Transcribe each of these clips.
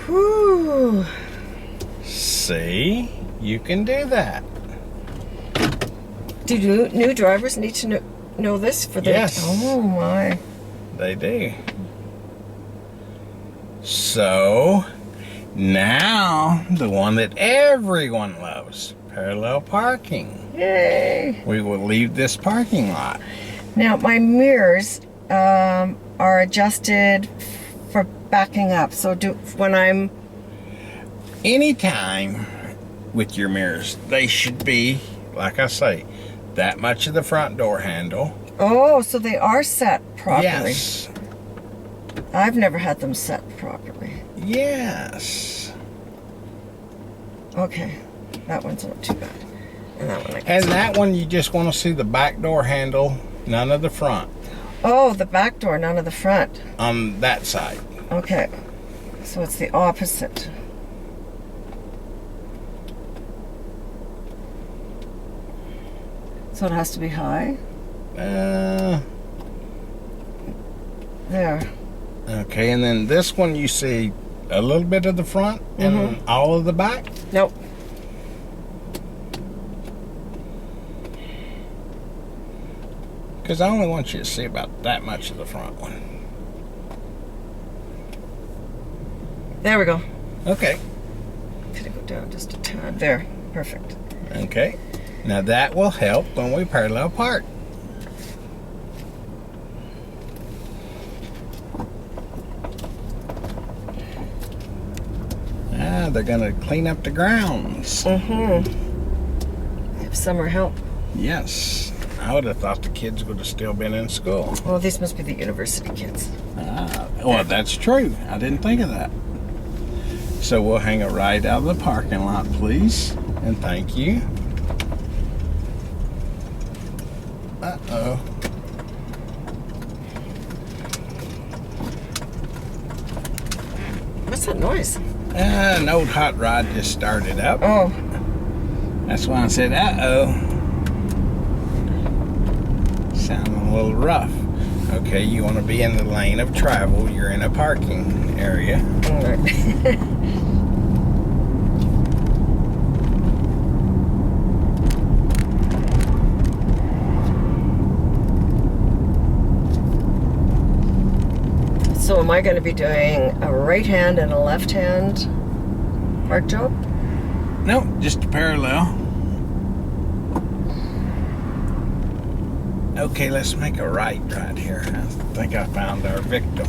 Whew. See? You can do that. Do new drivers need to know this for their... Yes. Oh, my. They do. So, now, the one that everyone loves, parallel parking. Yay. We will leave this parking lot. Now, my mirrors are adjusted for backing up. So when I'm... Anytime with your mirrors, they should be, like I say, that much of the front door handle. Oh, so they are set properly. Yes. I've never had them set properly. Yes. Okay. That one's not too bad. And that one I can And see. that one, you just want to see the back door handle, none of the front, Oh, the back door, none of the front. on that side. Okay. So it's the opposite. So it has to be high? There. Okay, and then this one you see a little bit of the front and all of the back. Nope. Because I only want you to see about that much of the front one. There we go. Okay. Could it go down just a tad? There. Perfect. Okay. Now that will help when we parallel park. Ah, they're going to clean up the grounds. Have summer help. Yes. I would have thought the kids would have still been in school. Well, these must be the university kids. Well, that's true. I didn't think of that. So we'll hang it right out of the parking lot, please. And thank you. Uh-oh. What's that noise? An old hot rod just started up. Oh, That's why I said, uh-oh. Sounding a little rough. Okay, you want to be in the lane of travel. You're in a parking area. all right. So am I going to be doing a right hand and a left hand park job? No, just a parallel. Okay, let's make a right here. I think I found our victim.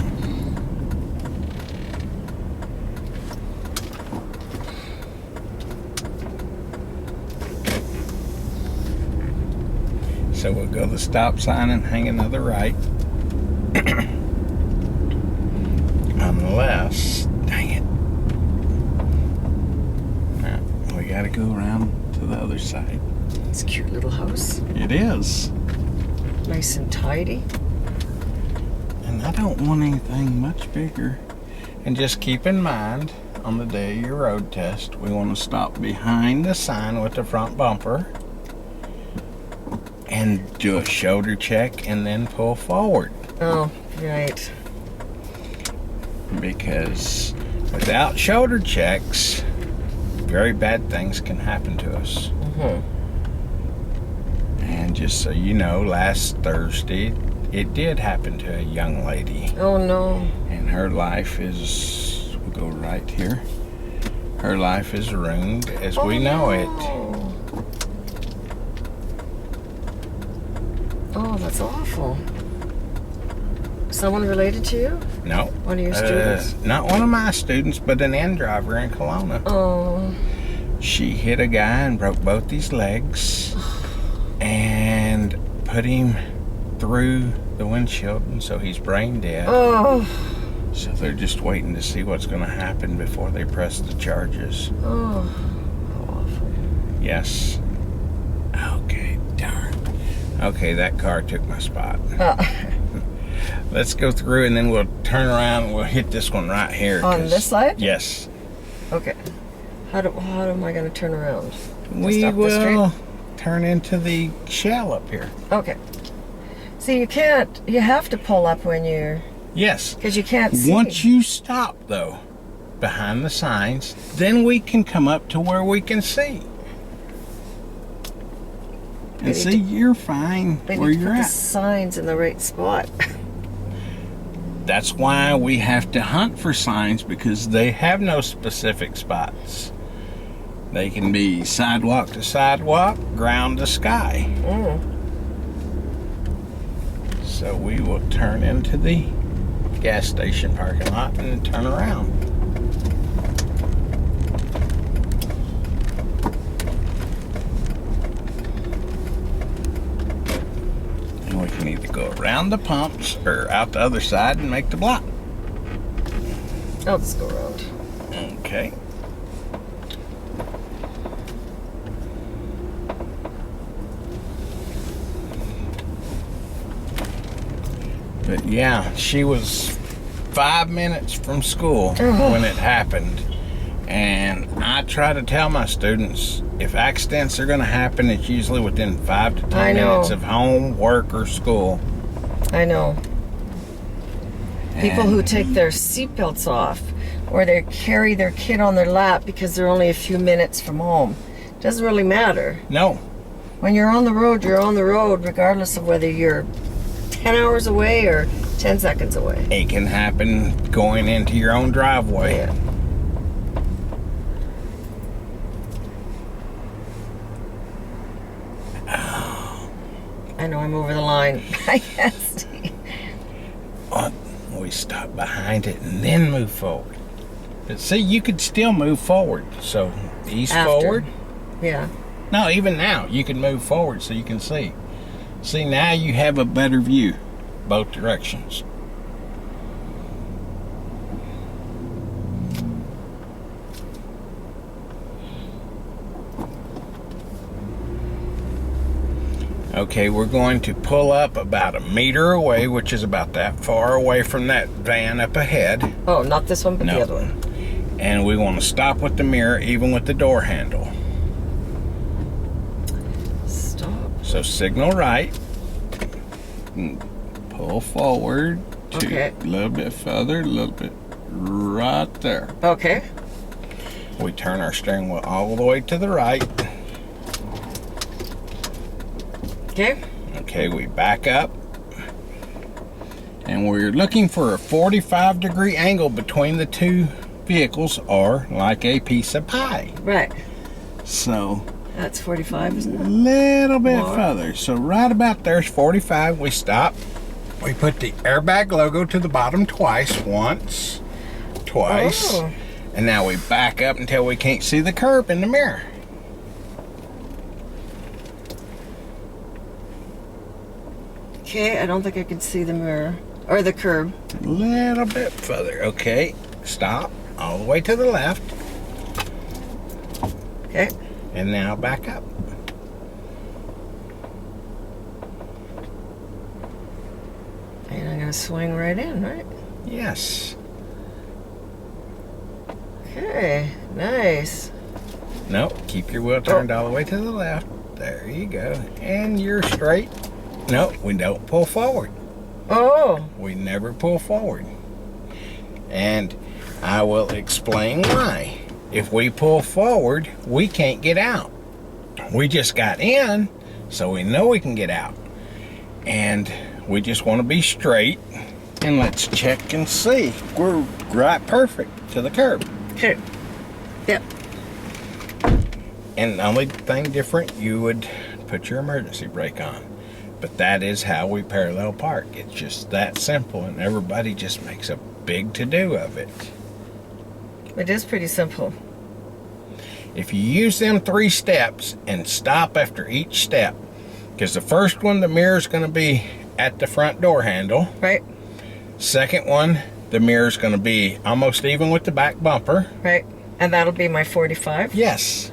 So we'll go to the stop sign and hang another right. Unless, dang it. Now, we gotta go around to the other side. It's a cute little house. It is. Nice and tidy. And I don't want anything much bigger. And just keep in mind, on the day of your road test, we want to stop behind the sign with the front bumper and do a shoulder check and then pull forward. Oh, right. Because without shoulder checks, very bad things can happen to us. And just so you know, last Thursday, it did happen to a young lady. Oh, no. And her life is, we'll go right here. Her life is ruined as we know it. Oh, that's awful. Someone related to you? No. One of your students? Not one of my students, but an end driver in Kelowna. Oh. She hit a guy and broke both his legs and put him through the windshield, and so he's brain dead. Oh. So they're just waiting to see what's going to happen before they press the charges. Oh. How awful. Yes. Okay, darn. Okay, that car took my spot. Let's go through and then we'll turn around and we'll hit this one right here. On this side? Yes. Okay. How am I going to turn around? We Just up the will street? turn into the shell up here. Okay. See, you have to pull up when you're, Yes. because you can't see. Once you stop, though, behind the signs, then we can come up to where we can see. And see, you're fine where you're put the at. signs in the right spot. That's why we have to hunt for signs, because they have no specific spots. They can be sidewalk to sidewalk, ground to sky. So we will turn into the gas station parking lot and turn around. And we can either go around the pumps or out the other side and make the block. I'll just go around. Okay. But yeah, she was 5 minutes from school when it happened. And I try to tell my students, if accidents are going to happen, it's usually within 5 to 10 minutes of home, work, or school. I know. People who take their seatbelts off, or they carry their kid on their lap because they're only a few minutes from home. Doesn't really matter. No. When you're on the road, you're on the road regardless of whether you're 10 hours away or 10 seconds away. It can happen going into your own driveway. Yeah. I know I'm over the line. I can't see. We stop behind it and then move forward. But see, you could still move forward. So ease forward. Yeah. No, even now you can move forward so you can see. See, now you have a better view both directions. Okay, we're going to pull up about a meter away, which is about that far away from that van up ahead. Oh, not this one, but the other one. And we want to stop with the mirror, even with the door handle. Stop. So signal right. Pull forward to a little bit further, a little bit right there. Okay. We turn our steering wheel all the way to the right. Okay. Okay, we back up. And we're looking for a 45-degree angle between the two vehicles, or like a piece of pie. Right. So that's 45, isn't it? A little bit further. So right about there's 45. We stop. We put the airbag logo to the bottom twice. Once, twice. Oh. And now we back up until we can't see the curb in the mirror. Okay, I don't think I can see the mirror. Or the curb. A little bit further. Okay, stop. All the way to the left. Okay. And now back up. And I'm going to swing right in, right? Yes. Okay, nice. No, keep your wheel turned all the way to the left. There you go. And you're straight. No, we don't pull forward. Oh. We never pull forward. And I will explain why. If we pull forward, we can't get out. We just got in, so we know we can get out. And we just want to be straight. And let's check and see. We're right perfect to the curb. Okay. Yep. And the only thing different, you would put your emergency brake on. But that is how we parallel park. It's just that simple, and everybody just makes a big to-do of it. It is pretty simple. If you use them 3 steps and stop after each step, because the first one, the mirror's going to be at the front door handle. Right. Second one, the mirror's going to be almost even with the back bumper. Right. And that'll be my 45? Yes.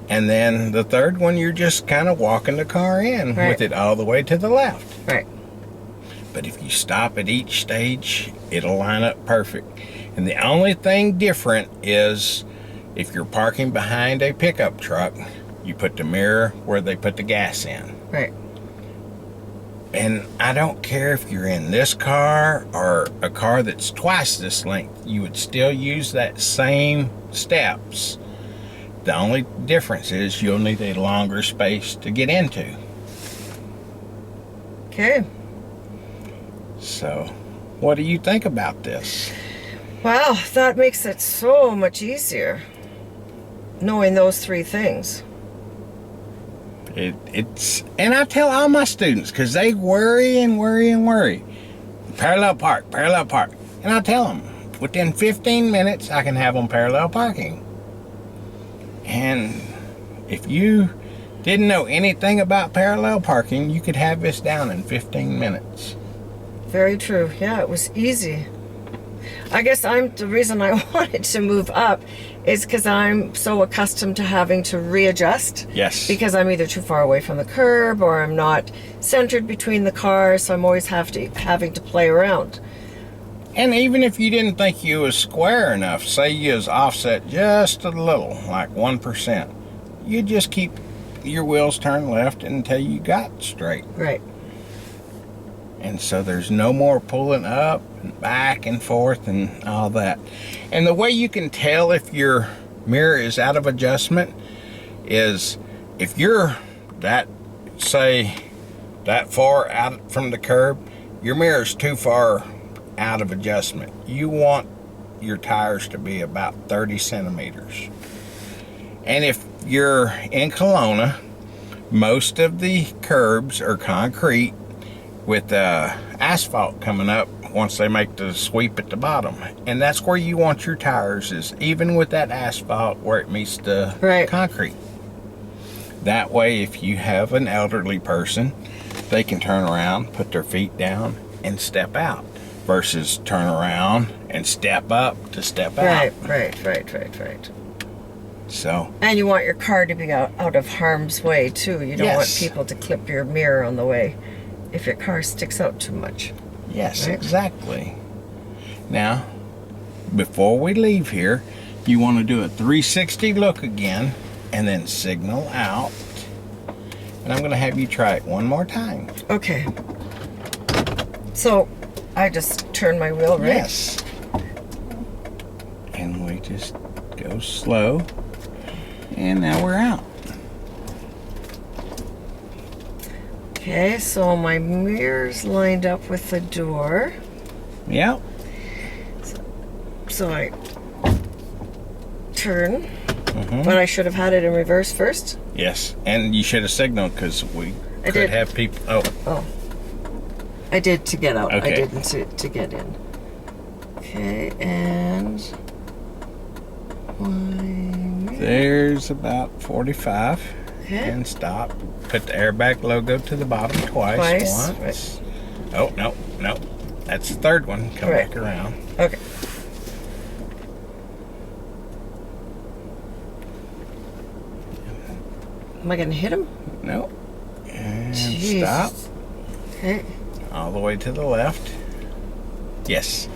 And then the third one, you're just kind of walking the car in with it all the way to the left. Right. But if you stop at each stage, it'll line up perfect. And the only thing different is if you're parking behind a pickup truck, you put the mirror where they put the gas in. Right. And I don't care if you're in this car or a car that's twice this length, you would still use that same steps. The only difference is you'll need a longer space to get into. Okay. So, what do you think about this? Wow, that makes it so much easier. Knowing those three things. It's, and I tell all my students, because they worry and worry and worry. Parallel park, parallel park. And I tell them, within 15 minutes, I can have them parallel parking. And if you didn't know anything about parallel parking, you could have this down in 15 minutes. Very true. Yeah, it was easy. I guess the reason I wanted to move up is because I'm so accustomed to having to readjust. Yes. Because I'm either too far away from the curb or I'm not centered between the cars, so I'm always having to play around. And even if you didn't think you was square enough, say you was offset just a little, like 1%, you just keep your wheels turned left until you got straight. Right. And so there's no more pulling up and back and forth and all that. And the way you can tell if your mirror is out of adjustment is if you're that far out from the curb, your mirror's too far out of adjustment. You want your tires to be about 30 centimeters. And if you're in Kelowna, most of the curbs are concrete with asphalt coming up once they make the sweep at the bottom. And that's where you want your tires, is even with that asphalt where it meets the concrete. That way, if you have an elderly person, they can turn around, put their feet down, and step out, versus turn around and step up to step out. Right. So. And you want your car to be out of harm's way, too. You don't want people to clip your mirror on the way if your car sticks out too much. Yes, right? Exactly. Now, before we leave here, you want to do a 360 look again and then signal out. And I'm going to have you try it one more time. Okay. So, I just turn my wheel, right? Yes. And we just go slow. And now we're out. Okay, so my mirror's lined up with the door. Yep. So I turn, but I should have had it in reverse first. Yes, and you should have signaled because we could have people. Oh. I did to get out. Okay. I didn't to get in. Okay, and there's about 45. Okay. And stop. Put the airbag logo to the bottom twice. Once. Right. Oh, no. That's the third one. Come back around. Okay. Am I going to hit him? No. And Jeez. Stop. Okay. All the way to the left. Yes.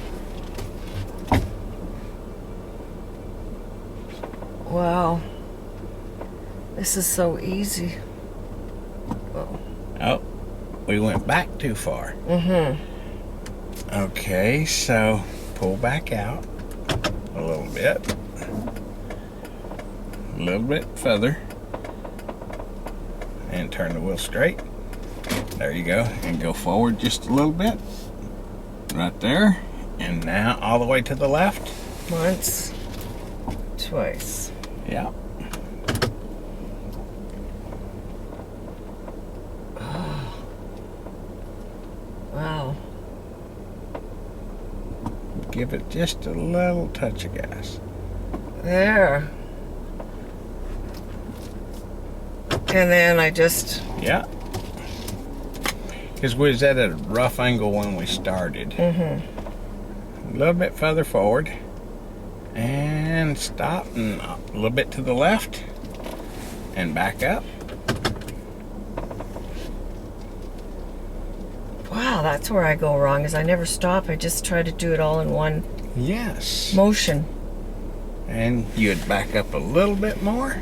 Wow. This is so easy. Oh, we went back too far. Okay, so pull back out a little bit. A little bit further. And turn the wheel straight. There you go. And go forward just a little bit. Right there. And now all the way to the left. Once. Twice. Yeah. Wow. Give it just a little touch of gas. There. And then I just... Yeah. Because we was at a rough angle when we started. A little bit further forward. And stop. And a little bit to the left. And back up. Wow, that's where I go wrong, is I never stop. I just try to do it all in one motion. And you'd back up a little bit more.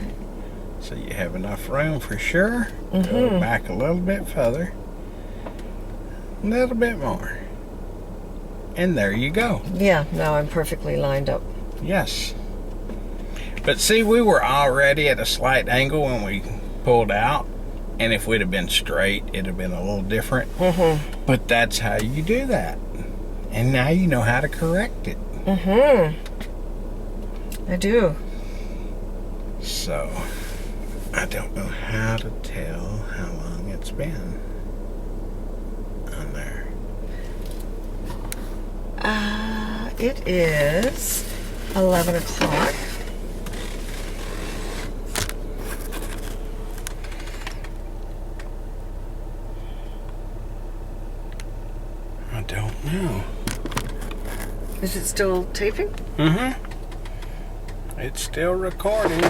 So you have enough room for sure. Go back a little bit further. A little bit more. And there you go. Yeah, now I'm perfectly lined up. Yes. But see, we were already at a slight angle when we pulled out. And if we'd have been straight, it'd have been a little different. Mm-hmm. But that's how you do that. And now you know how to correct it. Mm-hmm. I do. So, I don't know how to tell how long it's been on there. It is 11 o'clock. I don't know. Is it still taping? Mm-hmm. It's still recording.